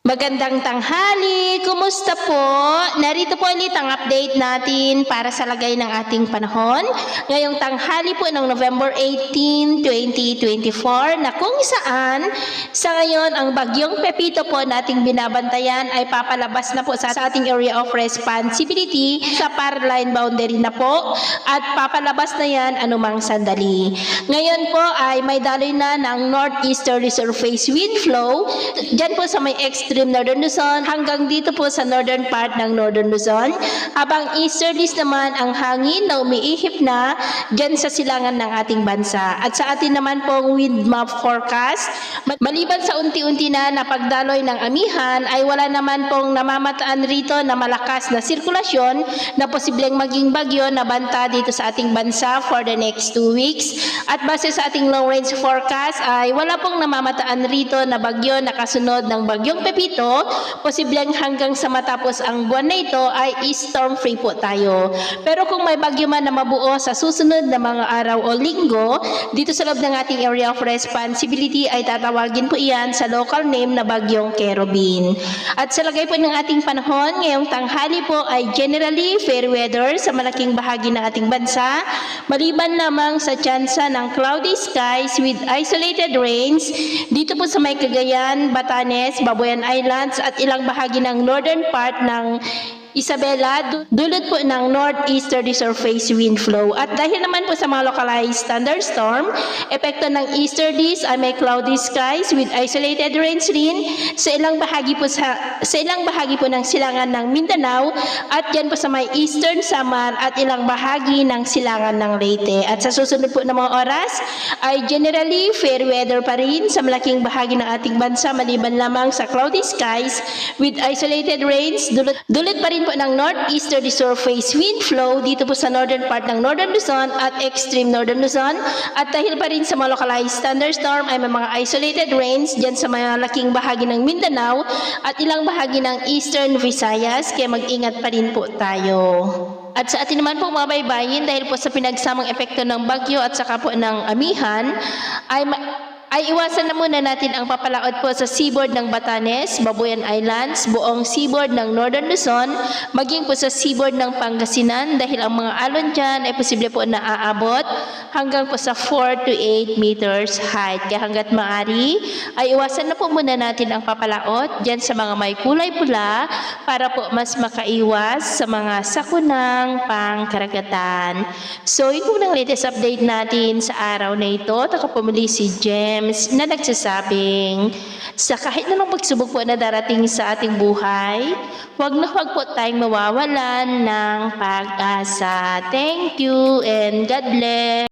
Magandang tanghali! Kumusta po? Narito po ulit ang update natin para sa lagay ng ating panahon. Ngayong tanghali po ng November 18, 2024 na kung saan sa ngayon ang bagyong Pepito po nating binabantayan ay papalabas na po sa ating area of responsibility sa Paraline boundary na po at papalabas na yan anumang sandali. Ngayon po ay may daloy na ng northeasterly surface wind flow dyan po sa may extreme northern Luzon hanggang dito po sa northern part ng northern Luzon, habang easterlies naman ang hangin na umiihip na dyan sa silangan ng ating bansa. At sa atin naman pong wind map forecast, maliban sa unti-unti na pagdaloy ng amihan ay wala naman pong namamataan rito na malakas na sirkulasyon na posibleng maging bagyo na banta dito sa ating bansa for the next 2 weeks. At base sa ating long range forecast ay wala pong namamataan rito na bagyo na kasunod ng bagyong Pepito. Posibleng hanggang sa matapos ang buwan na ito ay storm free po tayo. Pero kung may bagyo man na mabuo sa susunod na mga araw o linggo, dito sa loob ng ating area of responsibility ay tatawagin po iyan sa local name na bagyong Kerubin. At sa lagay po ng ating panahon, ngayong tanghali po ay generally fair weather sa malaking bahagi ng ating bansa, maliban lamang sa tsansa ng cloudy skies with isolated rains dito po sa may Cagayan, Batanes, Babuyan Islands at ilang bahagi ng northern part ng Isabela, dulot po ng northeasterly surface wind flow. At dahil naman po sa mga localized thunderstorm, epekto ng easterlies ay may cloudy skies with isolated rains rin sa ilang bahagi po ng silangan ng Mindanao at yan po sa may eastern Samar at ilang bahagi ng silangan ng Leyte. At sa susunod po ng mga oras ay generally fair weather pa rin sa malaking bahagi ng ating bansa maliban lamang sa cloudy skies with isolated rains, dulot pa rin po ng northeasterly surface wind flow dito po sa northern part ng northern Luzon at extreme northern Luzon. At dahil pa rin sa mga localized thunderstorm ay may mga isolated rains dyan sa malaking bahagi ng Mindanao at ilang bahagi ng eastern Visayas, kaya mag-ingat pa rin po tayo. At sa atin naman po mga baybayin, dahil po sa pinagsamang epekto ng bagyo at saka po ng amihan, ay iwasan na muna natin ang papalaot po sa seaboard ng Batanes, Babuyan Islands, buong seaboard ng Northern Luzon, maging po sa seaboard ng Pangasinan dahil ang mga alon dyan ay posible po na aabot hanggang po sa 4 to 8 meters height. Kaya hanggat maaari, ay iwasan na po muna natin ang papalaot dyan sa mga may kulay pula para po mas makaiwas sa mga sakunang pangkaragatan. So, yun po ng latest update natin sa araw na ito. Takapumuli si Jem na nagsasabing sa kahit na pagsubok po na darating sa ating buhay, huwag po tayong mawawalan ng pag-asa. Thank you and God bless.